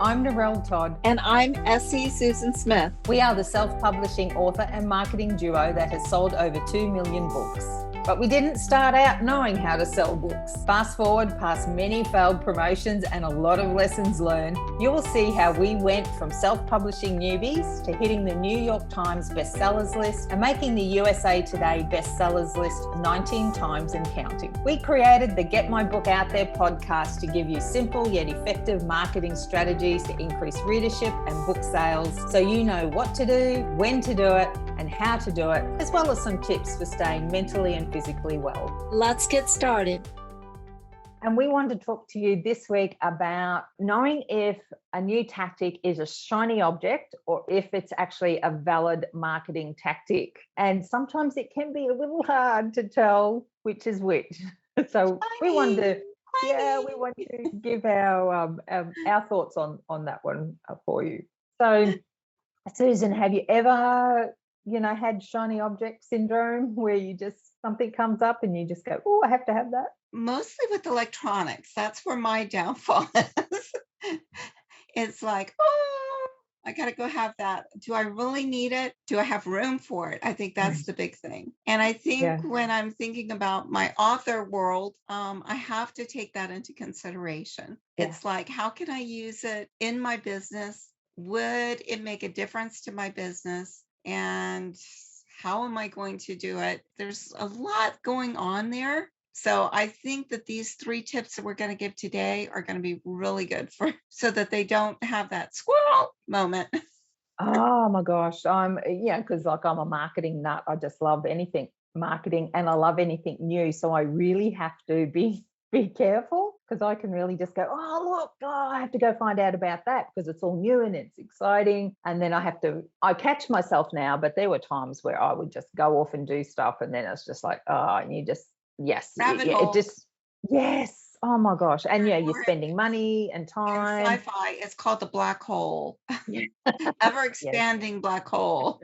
I'm Narelle Todd. And I'm Essie Susan Smith. We are the self-publishing author and marketing duo that has sold over 2 million books. But we didn't start out knowing how to sell books. Fast forward past many failed promotions and a lot of lessons learned, you will see how we went from self-publishing newbies to hitting the New York Times bestsellers list and making the USA Today bestsellers list 19 times and counting. We created the Get My Book Out There podcast to give you simple yet effective marketing strategies to increase readership and book sales so you know what to do, when to do it, and how to do it, as well as some tips for staying mentally and physically well. Let's get started. And we wanted to talk to you this week about knowing if a new tactic is a shiny object or if it's actually a valid marketing tactic. And sometimes it can be a little hard to tell which is which. So we want to give our thoughts on that one for you. So Susan, have you ever had shiny object syndrome where you just, something comes up and you just go, oh, I have to have that? Mostly with electronics. That's where my downfall is. It's like, oh, I got to go have that. Do I really need it? Do I have room for it? I think that's the big thing. And I think when I'm thinking about my author world, I have to take that into consideration. Yeah. It's like, how can I use it in my business? Would it make a difference to my business? And how am I going to do it? There's a lot going on there. So I think that these 3 tips that we're going to give today are going to be really good for so that they don't have that squirrel moment. Oh my gosh. Because I'm a marketing nut. I just love anything marketing and I love anything new. So I really have to be careful because I can really just go, I have to go find out about that because it's all new and it's exciting. And then I catch myself now, but there were times where I would just go off and do stuff. And then it's just like, and you just, oh my gosh. And you're spending money and time. In sci-fi, it's called the black hole. Ever expanding black hole.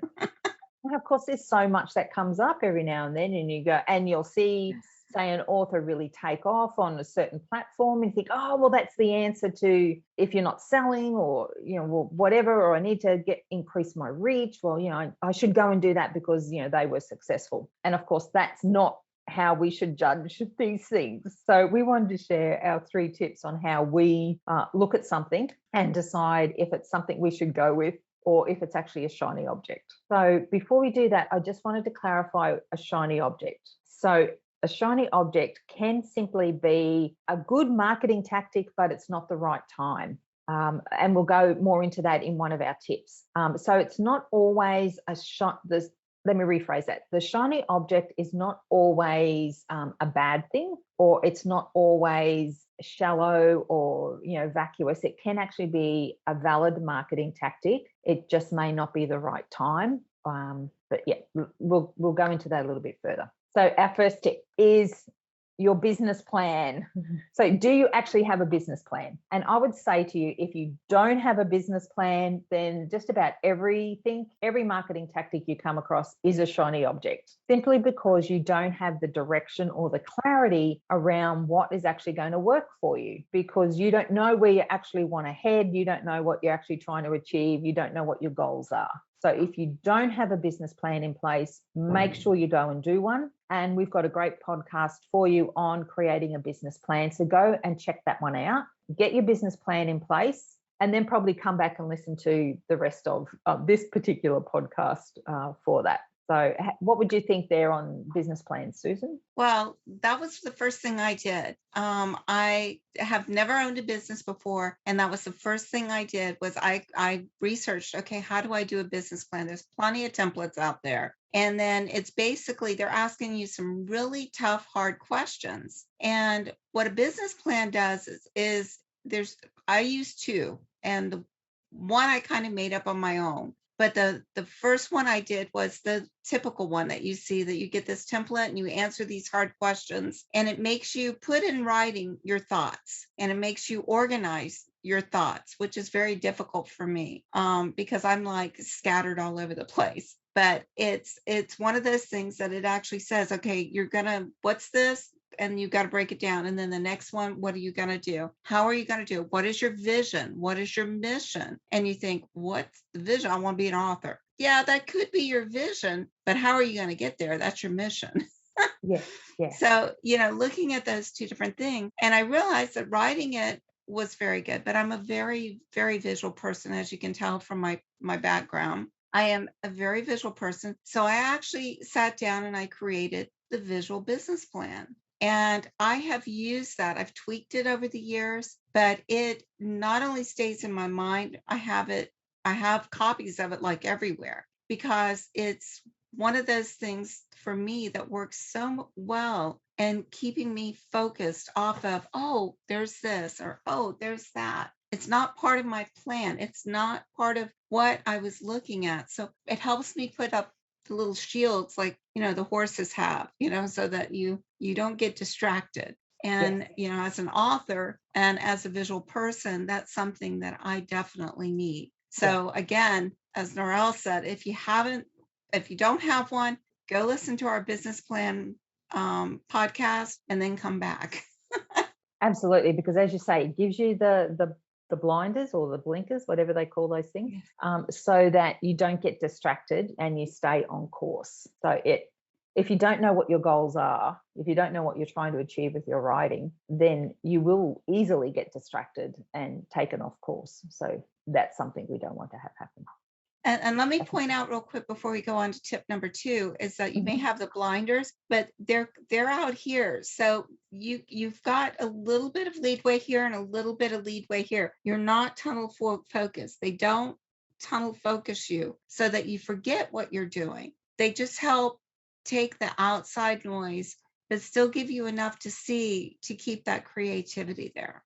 And of course, there's so much that comes up every now and then, and you go and you'll see, say, an author really take off on a certain platform and think, that's the answer to if you're not selling or, whatever, or I need to increase my reach. Well, I should go and do that because, they were successful. And of course, that's not how we should judge these things. So we wanted to share our 3 tips on how we look at something and decide if it's something we should go with or if it's actually a shiny object. So before we do that, I just wanted to clarify a shiny object. So a shiny object can simply be a good marketing tactic, but it's not the right time. And we'll go more into that in one of our tips. So it's not always let me rephrase that. The shiny object is not always a bad thing, or it's not always shallow or vacuous. It can actually be a valid marketing tactic. It just may not be the right time. But we'll go into that a little bit further. So our first tip is your business plan. So do you actually have a business plan? And I would say to you, if you don't have a business plan, then just about every marketing tactic you come across is a shiny object, simply because you don't have the direction or the clarity around what is actually going to work for you, because you don't know where you actually want to head. You don't know what you're actually trying to achieve. You don't know what your goals are. So if you don't have a business plan in place, make sure you go and do one. And we've got a great podcast for you on creating a business plan. So go and check that one out. Get your business plan in place and then probably come back and listen to the rest of this particular podcast for that. So what would you think there on business plans, Susan? Well, that was the first thing I did. I have never owned a business before. And that was the first thing I did was I researched, okay, how do I do a business plan? There's plenty of templates out there. And then it's basically, they're asking you some really tough, hard questions. And what a business plan does is I use 2. And the one I kind of made up on my own. But the first one I did was the typical one that you see, that you get this template and you answer these hard questions, and it makes you put in writing your thoughts, and it makes you organize your thoughts, which is very difficult for me because I'm like scattered all over the place. But it's one of those things that it actually says, okay, what's this? and you got to break it down. And then the next one, what are you going to do? How are you going to do it? What is your vision? What is your mission? And you think, what's the vision? I want to be an author. Yeah, that could be your vision, but how are you going to get there? That's your mission. Yes, yes. So, looking at those two different things, and I realized that writing it was very good, but I'm a very, very visual person, as you can tell from my background. I am a very visual person. So I actually sat down and I created the visual business plan. And I have used that. I've tweaked it over the years, but it not only stays in my mind, I have copies of it like everywhere, because it's one of those things for me that works so well and keeping me focused off of, oh, there's this, or oh, there's that. It's not part of my plan. It's not part of what I was looking at. So it helps me put up the little shields like, the horses have, so that you don't get distracted. And, as an author and as a visual person, that's something that I definitely need. So again, as Norelle said, if you don't have one, go listen to our business plan podcast and then come back. Absolutely, because as you say, it gives you the blinders or the blinkers, whatever they call those things, so that you don't get distracted and you stay on course. So if you don't know what your goals are, if you don't know what you're trying to achieve with your writing, then you will easily get distracted and taken off course. So that's something we don't want to have happen. And let me point out real quick before we go on to tip number 2 is that you may have the blinders, but they're out here. So you've got a little bit of leadway here and a little bit of leadway here. You're not tunnel focused. They don't tunnel focus you so that you forget what you're doing. They just help take the outside noise, but still give you enough to see to keep that creativity there.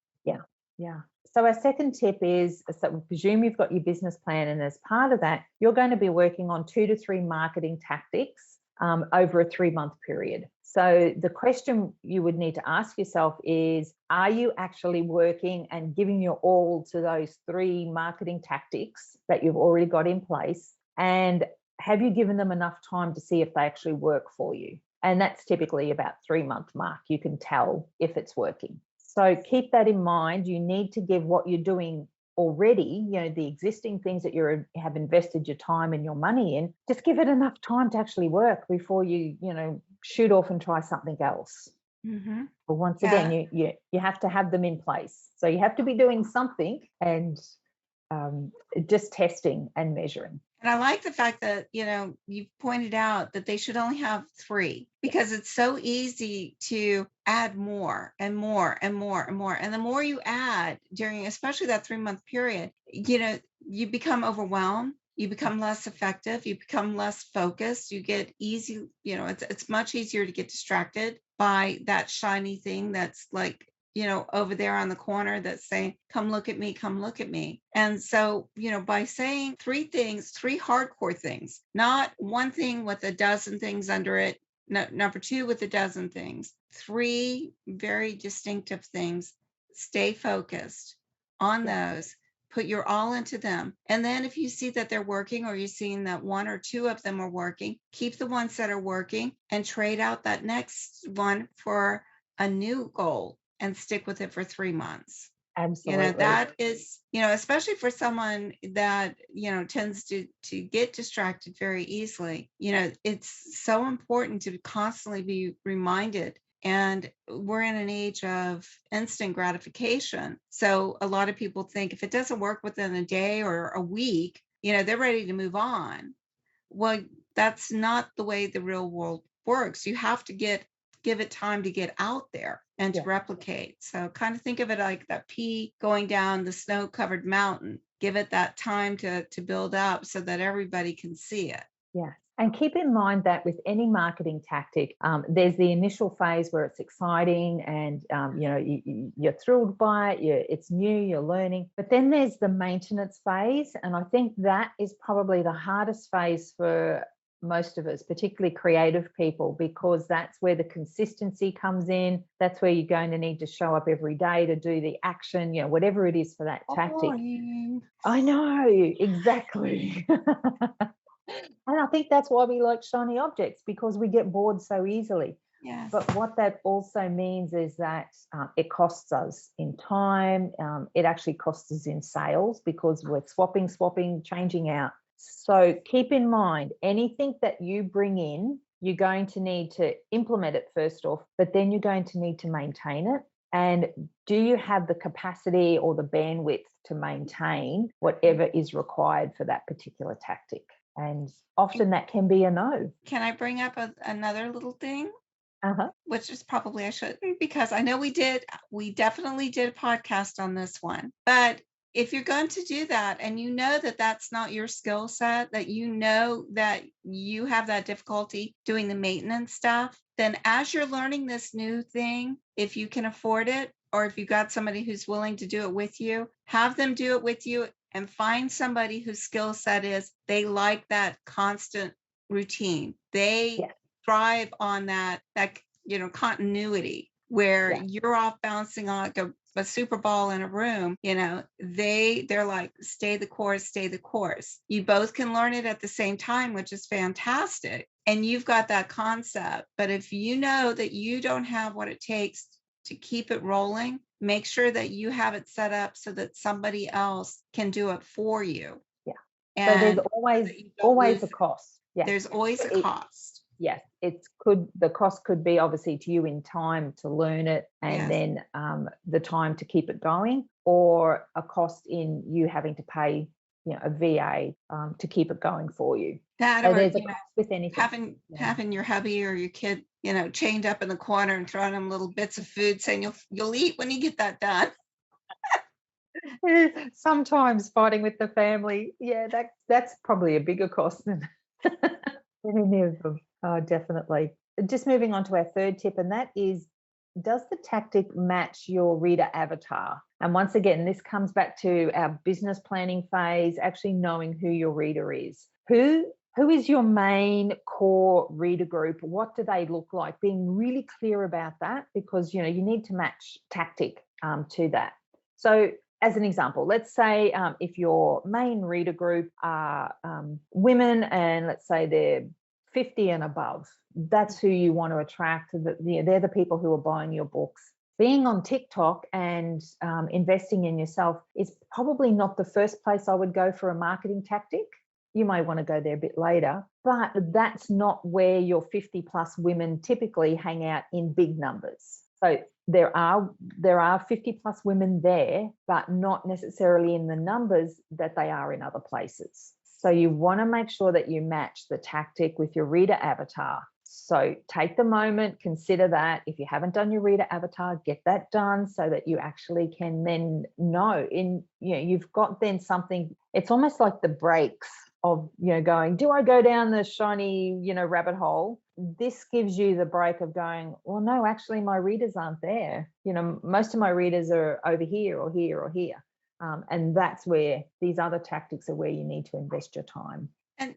Yeah. So our second tip is, so we presume you've got your business plan, and as part of that, you're going to be working on 2 to 3 marketing tactics over a 3-month period. So the question you would need to ask yourself is, are you actually working and giving your all to those 3 marketing tactics that you've already got in place? And have you given them enough time to see if they actually work for you? And that's typically about 3-month mark. You can tell if it's working. So keep that in mind. You need to give what you're doing already, the existing things that you have invested your time and your money in, just give it enough time to actually work before you, shoot off and try something else. Mm-hmm. But once again, you have to have them in place. So you have to be doing something and just testing and measuring. And I like the fact that, you pointed out that they should only have 3, because it's so easy to add more and more and more and more. And the more you add during, especially that 3-month period, you become overwhelmed, you become less effective, you become less focused, you get easy, it's much easier to get distracted by that shiny thing that's like, over there on the corner that's saying, come look at me, come look at me. And so, by saying 3 things, 3 hardcore things, not one thing with a dozen things under it, number 2 with a dozen things, 3 very distinctive things, stay focused on those, put your all into them. And then if you see that they're working, or you're seeing that 1 or 2 of them are working, keep the ones that are working and trade out that next one for a new goal and stick with it for 3 months. Absolutely. That is, especially for someone that, tends to get distracted very easily, it's so important to constantly be reminded. And we're in an age of instant gratification. So a lot of people think if it doesn't work within a day or a week, they're ready to move on. Well, that's not the way the real world works. You have to give it time to get out there and to replicate. So kind of think of it like that pea going down the snow-covered mountain. Give it that time to build up so that everybody can see it. Yeah. And keep in mind that with any marketing tactic, there's the initial phase where it's exciting and, you're thrilled by it, it's new, you're learning. But then there's the maintenance phase. And I think that is probably the hardest phase for most of us, particularly creative people, because that's where the consistency comes in. That's where you're going to need to show up every day to do the action, whatever it is for that tactic. Boring. I know, exactly. And I think that's why we like shiny objects, because we get bored so easily. Yes. But what that also means is that it costs us in time. It actually costs us in sales because we're swapping, changing out. So keep in mind, anything that you bring in, you're going to need to implement it first off, but then you're going to need to maintain it. And do you have the capacity or the bandwidth to maintain whatever is required for that particular tactic? And often that can be a no. Can I bring up another little thing? Uh-huh. Which is probably I shouldn't, because I know we definitely did a podcast on this one. But if you're going to do that and you know that that's not your skill set, that you know that you have that difficulty doing the maintenance stuff, then as you're learning this new thing, if you can afford it, or if you got somebody who's willing to do it with you, have them do it with you and find somebody whose skill set is they like that constant routine. They Yeah. thrive on that continuity where Yeah. you're off bouncing on like a super ball in a room. They're like, stay the course. You both can learn it at the same time, which is fantastic, and you've got that concept. But if you know that you don't have what it takes to keep it rolling, make sure that you have it set up so that somebody else can do it for you. Yeah. So And there's so always that you don't lose a it. cost. Yeah. There's always a It- cost. Yes, the cost could be obviously to you in time to learn it, and Yes. then the time to keep it going, or a cost in you having to pay a VA to keep it going for you. That, So or there's a cost with anything. having your hubby or your kid, chained up in the corner and throwing them little bits of food, saying you'll eat when you get that done. Sometimes fighting with the family, that's probably a bigger cost than any of them. Oh, definitely. Just moving on to our third tip, and that is, does the tactic match your reader avatar? And once again, this comes back to our business planning phase, actually knowing who your reader is. Who is your main core reader group? What do they look like? Being really clear about that, because you need to match tactic to that. So as an example, let's say if your main reader group are women, and let's say they're 50 and above, that's who you want to attract. They're the people who are buying your books. Being on TikTok and investing in yourself is probably not the first place I would go for a marketing tactic. You may want to go there a bit later, but that's not where your 50 plus women typically hang out in big numbers. So there are 50 plus women there, but not necessarily in the numbers that they are in other places. So you want to make sure that you match the tactic with your reader avatar. So take the moment, consider that. If you haven't done your reader avatar, get that done so that you actually can then know you've got then something. It's almost like the brakes of going, do I go down the shiny rabbit hole? This gives you the break of going, well, no, actually my readers aren't there. Most of my readers are over here or here or here. And that's where these other tactics are where you need to invest your time. And,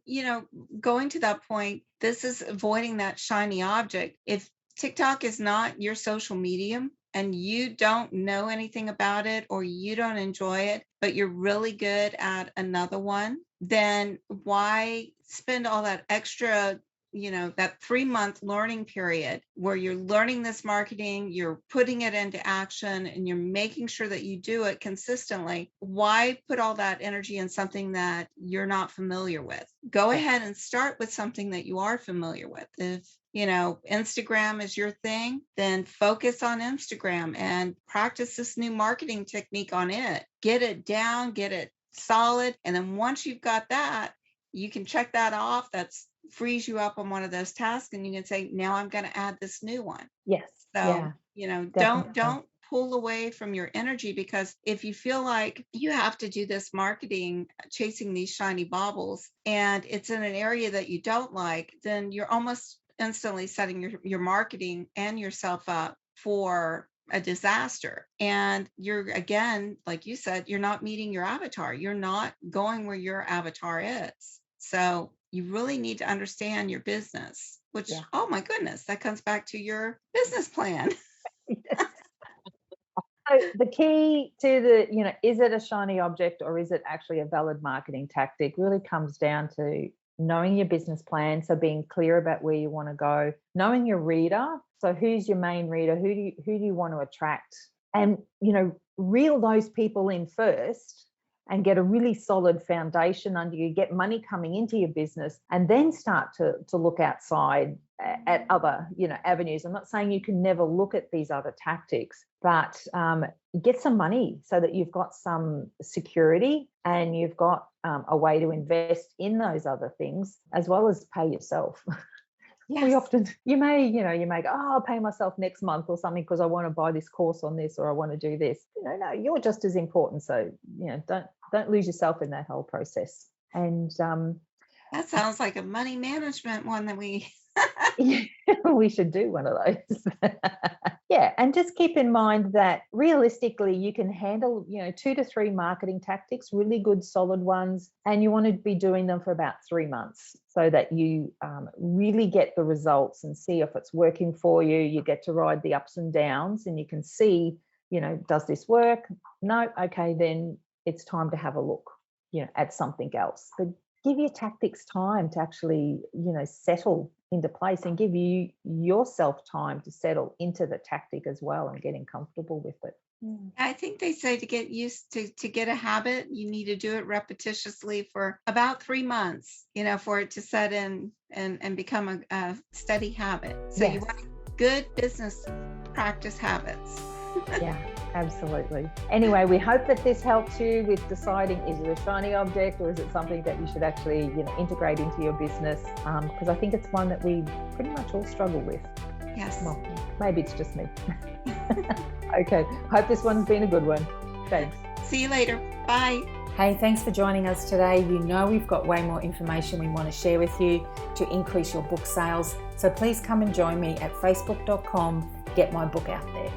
going to that point, this is avoiding that shiny object. If TikTok is not your social medium and you don't know anything about it, or you don't enjoy it, but you're really good at another one, then why spend all that extra, that 3-month learning period where you're learning this marketing, you're putting it into action, and you're making sure that you do it consistently? Why put all that energy in something that you're not familiar with? Go ahead and start with something that you are familiar with. If Instagram is your thing, then focus on Instagram and practice this new marketing technique on it. Get it down, get it solid. And then once you've got that, you can check that off. That's frees you up on one of those tasks, and you can say, now I'm going to add this new one. Yes. So, definitely. don't pull away from your energy, because if you feel like you have to do this marketing, chasing these shiny baubles, and it's in an area that you don't like, then you're almost instantly setting your marketing and yourself up for a disaster. And you're, again, like you said, you're not meeting your avatar. You're not going where your avatar is. So you really need to understand your business, which, oh my goodness, that comes back to your business plan. So the key to is it a shiny object or is it actually a valid marketing tactic, really comes down to knowing your business plan, so being clear about where you want to go, knowing your reader, so who's your main reader, who do you want to attract, and reel those people in first and get a really solid foundation under you, get money coming into your business, and then start to look outside at other avenues. I'm not saying you can never look at these other tactics, but get some money so that you've got some security and you've got a way to invest in those other things as well as pay yourself. Yes. We often, you may go, oh, I'll pay myself next month or something because I want to buy this course on this, or I want to do this. No, you're just as important. So, don't lose yourself in that whole process. And that sounds like a money management one that we we should do one of those. Yeah, and just keep in mind that realistically you can handle 2 to 3 marketing tactics, really good solid ones, and you want to be doing them for about 3 months so that you really get the results and see if it's working for you. You get to ride the ups and downs and you can see, does this work? No, okay, then it's time to have a look at something else. But give your tactics time to actually settle into place, and give yourself time to settle into the tactic as well and getting comfortable with it. I think they say to get used to get a habit, you need to do it repetitiously for about 3 months, for it to set in and become a steady habit. So You want good business practice habits. Yeah, absolutely. Anyway, we hope that this helps you with deciding, is it a shiny object or is it something that you should actually integrate into your business? Because I think it's one that we pretty much all struggle with. Yes. Well, maybe it's just me. Okay. Hope this one's been a good one. Thanks. See you later. Bye. Hey, thanks for joining us today. We've got way more information we want to share with you to increase your book sales. So please come and join me at facebook.com. Get my book out there.